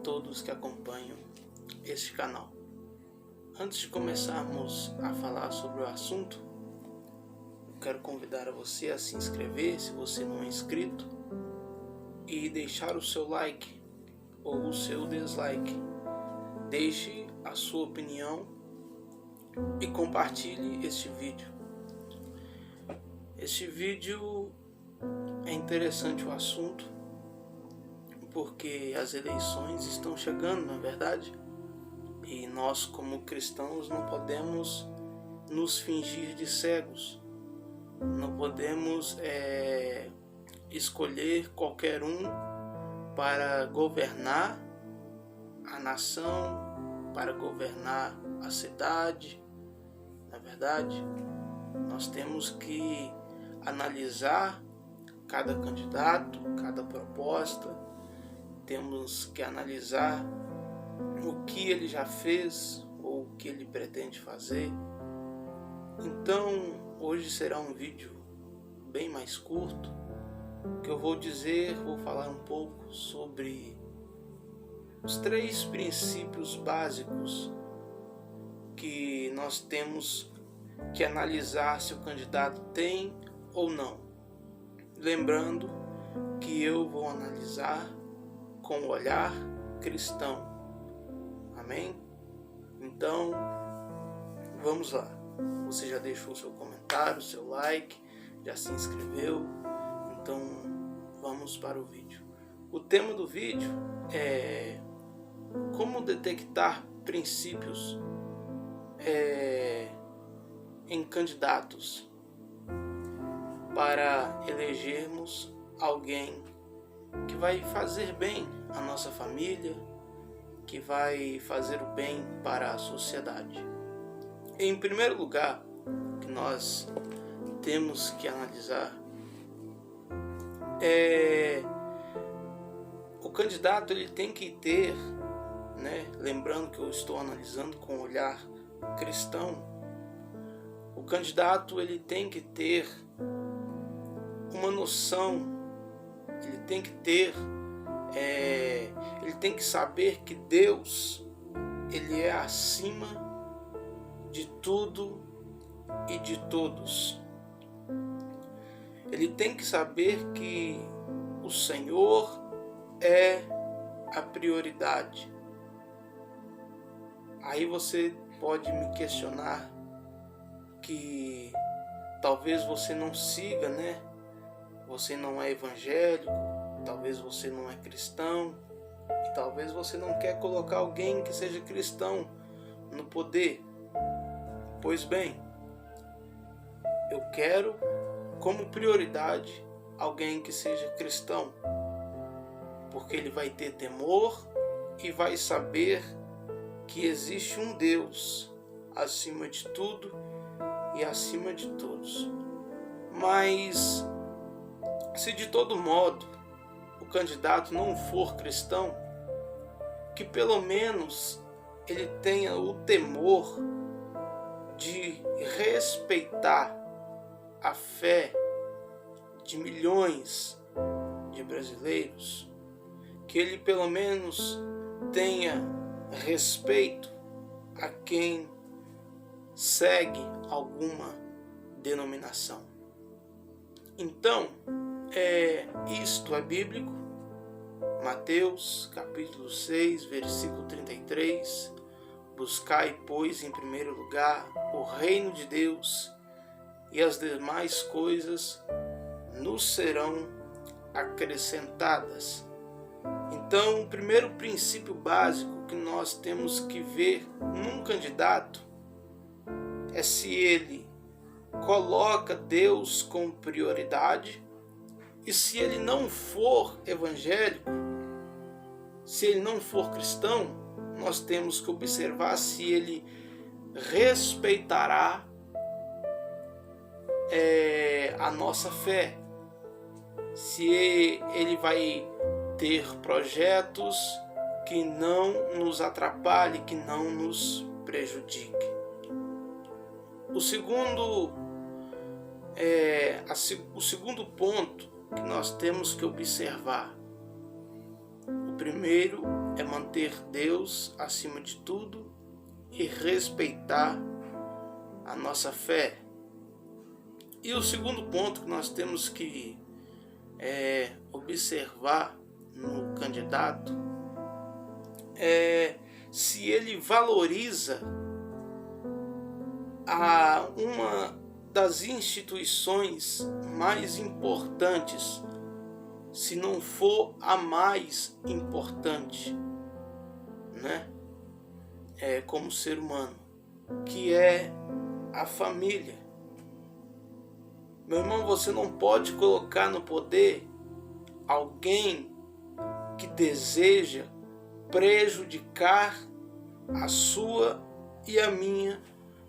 todos que acompanham este canal. Antes de começarmos a falar sobre o assunto, eu quero convidar a você a se inscrever se você não é inscrito e deixar o seu like ou o seu dislike. Deixe a sua opinião e compartilhe este vídeo. Este vídeo é interessante o assunto porque as eleições estão chegando, não é verdade? E nós, como cristãos, não podemos nos fingir de cegos. Não podemos escolher qualquer um para governar a nação, para governar a cidade. Na verdade, nós temos que analisar cada candidato, cada proposta. Temos que analisar o que ele já fez ou o que ele pretende fazer. Então, hoje será um vídeo bem mais curto, que eu vou falar um pouco sobre os 3 princípios básicos que nós temos que analisar se o candidato tem ou não. Lembrando que eu vou analisar com o olhar cristão. Amém? Então, vamos lá. Você já deixou o seu comentário, o seu like, já se inscreveu? Então, vamos para o vídeo. O tema do vídeo é como detectar princípios em candidatos para elegermos alguém que vai fazer bem à nossa família, que vai fazer o bem para a sociedade. Em primeiro lugar, que nós temos que analisar o candidato. Ele tem que ter, lembrando que eu estou analisando com um olhar cristão, o candidato ele tem que ter uma noção, ele tem que ter, ele tem que saber que Deus, ele é acima de tudo e de todos. Ele tem que saber que o Senhor é a prioridade. Aí você pode me questionar que talvez você não siga, Você não é evangélico, talvez você não é cristão, e talvez você não quer colocar alguém que seja cristão no poder. Pois bem, eu quero como prioridade alguém que seja cristão, porque ele vai ter temor e vai saber que existe um Deus acima de tudo e acima de todos. Mas se de todo modo o candidato não for cristão, que pelo menos ele tenha o temor de respeitar a fé de milhões de brasileiros, que ele pelo menos tenha respeito a quem segue alguma denominação. Então, isto é bíblico. Mateus capítulo 6, versículo 33. Buscai, pois, em primeiro lugar o reino de Deus, e as demais coisas nos serão acrescentadas. Então, o primeiro princípio básico que nós temos que ver num candidato é se ele coloca Deus como prioridade, e se ele não for evangélico, se ele não for cristão, nós temos que observar se ele respeitará a nossa fé, se ele vai ter projetos que não nos atrapalhem, que não nos prejudiquem. O segundo ponto que nós temos que observar. primeiro é manter Deus acima de tudo e respeitar a nossa fé. E o segundo ponto que nós temos que observar no candidato é se ele valoriza uma das instituições mais importantes, se não for a mais importante, né? Como ser humano, que é a família. Meu irmão, você não pode colocar no poder alguém que deseja prejudicar a sua e a minha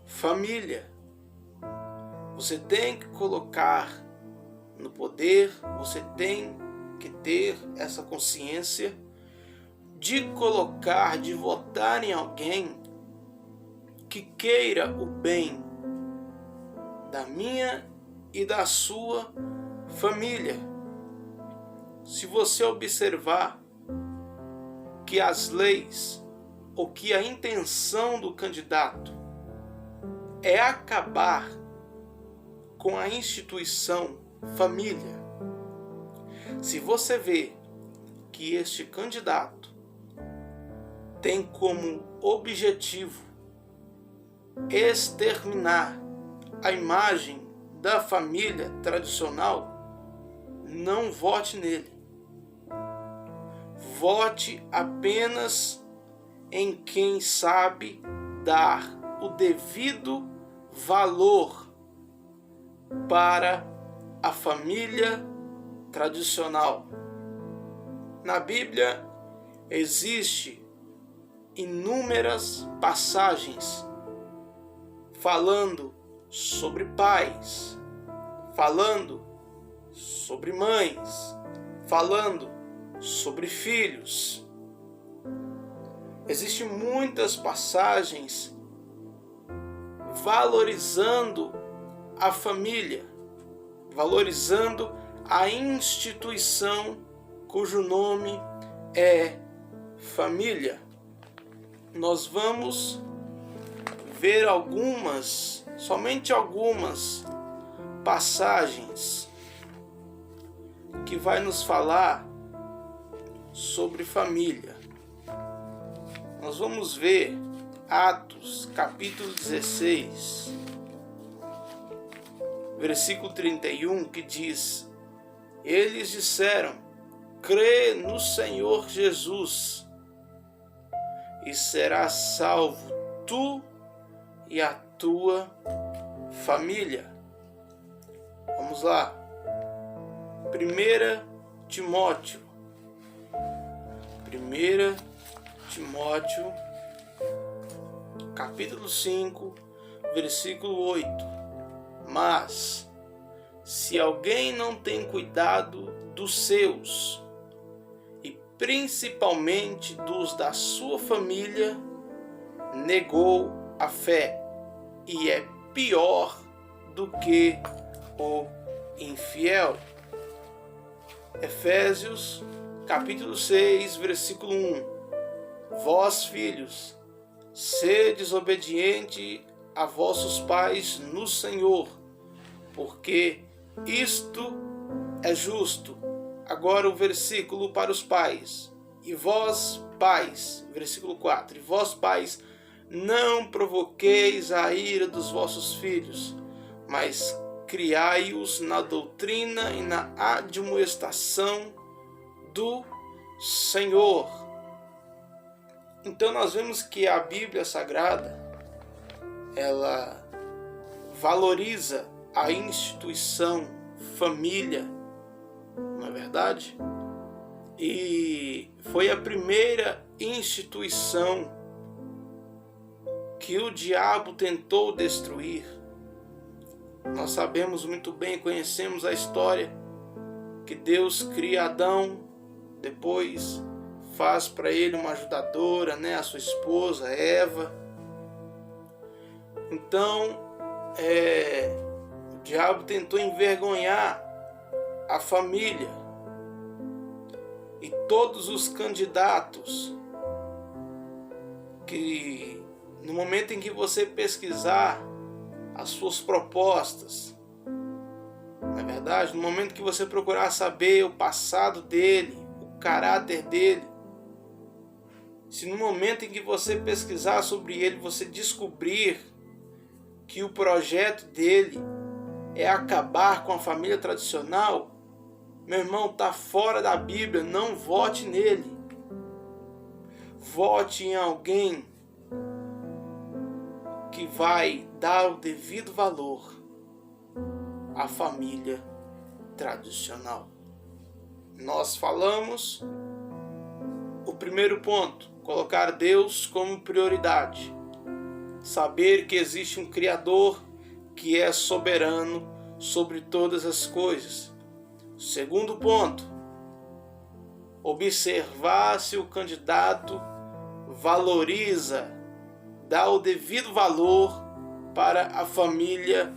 família. Você tem que colocar no poder, você tem que ter essa consciência de colocar, de votar em alguém que queira o bem da minha e da sua família. Se você observar que as leis ou que a intenção do candidato é acabar com a instituição família, se você vê que este candidato tem como objetivo exterminar a imagem da família tradicional, não vote nele. Vote apenas em quem sabe dar o devido valor para a família tradicional. Na Bíblia existe inúmeras passagens falando sobre pais, falando sobre mães, falando sobre filhos. Existem muitas passagens valorizando a família, valorizando a instituição cujo nome é família. Nós vamos ver somente algumas passagens que vai nos falar sobre família. Nós vamos ver Atos, capítulo 16, versículo 31, que diz: eles disseram: crê no Senhor Jesus e serás salvo tu e a tua família. Vamos lá. 1 Timóteo, capítulo 5, versículo 8. Mas, se alguém não tem cuidado dos seus, e principalmente dos da sua família, negou a fé e é pior do que o infiel. Efésios, capítulo 6, versículo 1. Vós, filhos, sedes obedientes a vossos pais no Senhor, porque isto é justo. Agora o versículo para os pais. E vós, pais, versículo 4. E vós, pais, não provoqueis a ira dos vossos filhos, mas criai-os na doutrina e na admoestação do Senhor. Então nós vemos que a Bíblia Sagrada, ela valoriza a instituição família, não é verdade? E foi a primeira instituição que o diabo tentou destruir. Nós sabemos muito bem, conhecemos a história, que Deus cria Adão, depois faz para ele uma ajudadora, a sua esposa Eva. Então, o diabo tentou envergonhar a família. E todos os candidatos que, no momento em que você pesquisar as suas propostas, na verdade, no momento que você procurar saber o passado dele, o caráter dele, se no momento em que você pesquisar sobre ele, você descobrir que o projeto dele é acabar com a família tradicional, meu irmão, está fora da Bíblia, não vote nele. Vote em alguém que vai dar o devido valor à família tradicional. Nós falamos o primeiro ponto, colocar Deus como prioridade. Saber que existe um Criador que é soberano sobre todas as coisas. Segundo ponto, observar se o candidato valoriza, dá o devido valor para a família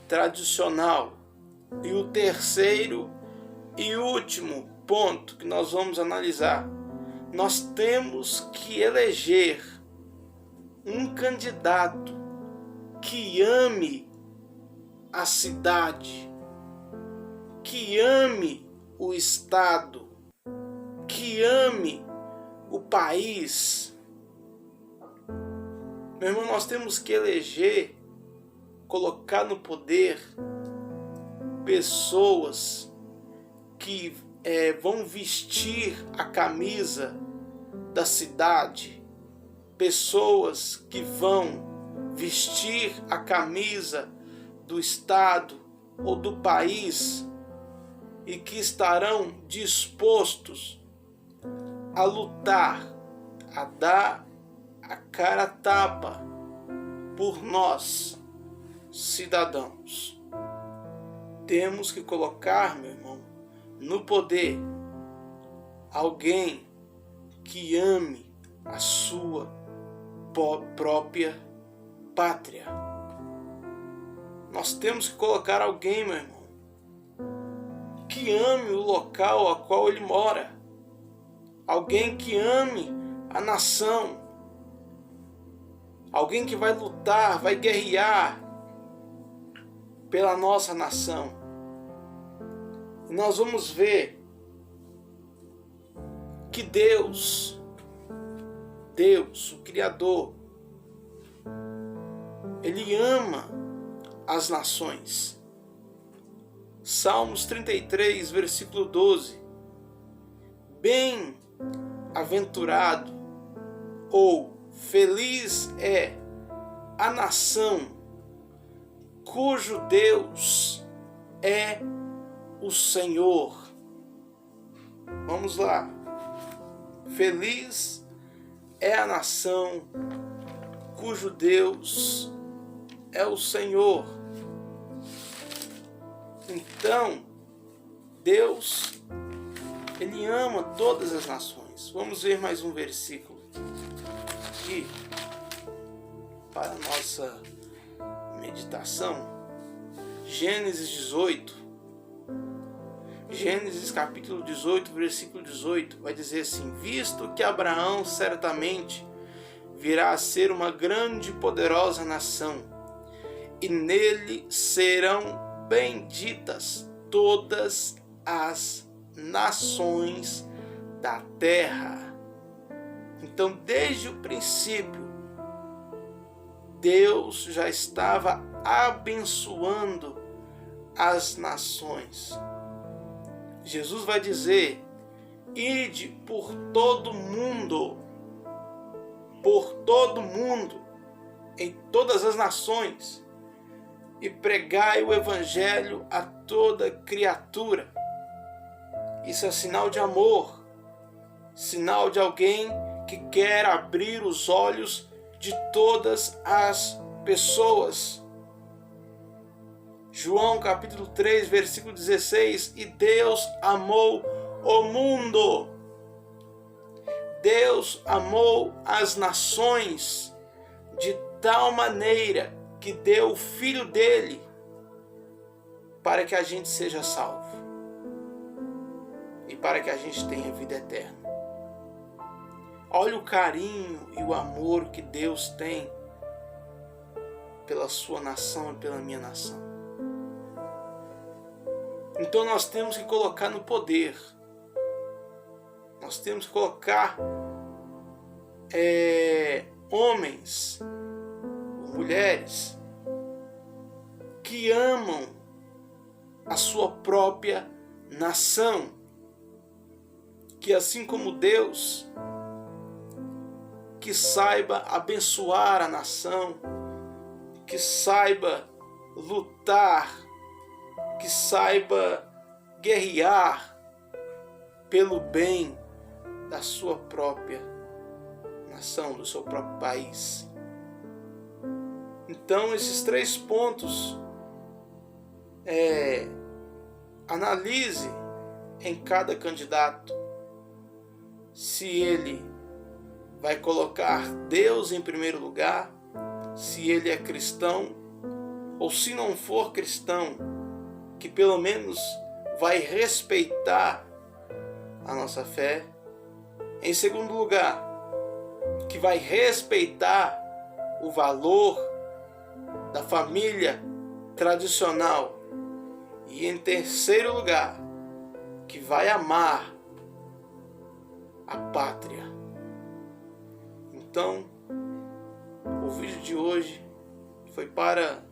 tradicional. E o terceiro e último ponto que nós vamos analisar, nós temos que eleger um candidato que ame a cidade, que ame o estado, que ame o país. Meu irmão, nós temos que eleger, colocar no poder pessoas que vão vestir a camisa da cidade, pessoas que vão vestir a camisa do estado ou do país e que estarão dispostos a lutar, a dar a cara a tapa por nós, cidadãos. Temos que colocar, meu irmão, no poder alguém que ame a sua própria pátria. Nós temos que colocar alguém, meu irmão, que ame o local a qual ele mora. Alguém que ame a nação. Alguém que vai lutar, vai guerrear pela nossa nação. E nós vamos ver que Deus, o Criador, Ele ama as nações. Salmos 33, versículo 12. Bem-aventurado ou feliz é a nação cujo Deus é o Senhor. Vamos lá. Feliz é a nação cujo Deus é o Senhor. Então, Deus, Ele ama todas as nações. Vamos ver mais um versículo aqui para a nossa meditação. Gênesis 18. Gênesis capítulo 18, versículo 18, vai dizer assim: visto que Abraão certamente virá a ser uma grande e poderosa nação, e nele serão benditas todas as nações da terra. Então, desde o princípio, Deus já estava abençoando as nações. Jesus vai dizer: ide por todo mundo, em todas as nações, e pregai o evangelho a toda criatura. Isso é sinal de amor, sinal de alguém que quer abrir os olhos de todas as pessoas. João capítulo 3, versículo 16, e Deus amou o mundo. Deus amou as nações de tal maneira que deu o Filho dele para que a gente seja salvo. E para que a gente tenha vida eterna. Olha o carinho e o amor que Deus tem pela sua nação e pela minha nação. Então nós temos que colocar no poder. Nós temos que colocar homens, mulheres que amam a sua própria nação, que assim como Deus, que saiba abençoar a nação, que saiba lutar, que saiba guerrear pelo bem da sua própria nação, do seu próprio país. Então, esses 3 pontos, analise em cada candidato se ele vai colocar Deus em primeiro lugar, se ele é cristão, ou se não for cristão, que pelo menos vai respeitar a nossa fé. Em segundo lugar, que vai respeitar o valor da família tradicional. E em terceiro lugar, que vai amar a pátria. Então, o vídeo de hoje foi para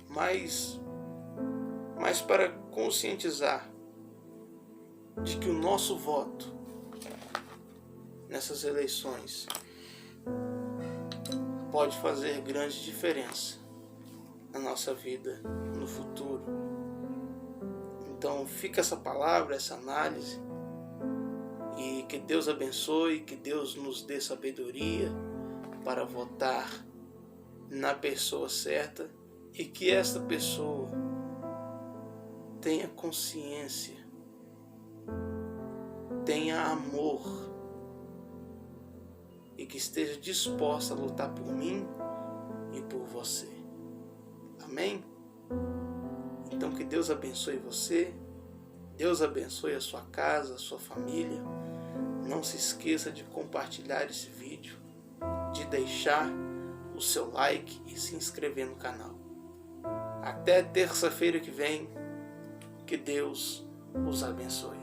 mais para conscientizar de que o nosso voto nessas eleições pode fazer grande diferença na nossa vida no futuro. Então fica essa palavra, essa análise, e que Deus abençoe, que Deus nos dê sabedoria para votar na pessoa certa e que esta pessoa tenha consciência, tenha amor e que esteja disposta a lutar por mim e por você. Amém? Então que Deus abençoe você, Deus abençoe a sua casa, a sua família. Não se esqueça de compartilhar esse vídeo, de deixar o seu like e se inscrever no canal. Até terça-feira que vem, que Deus os abençoe.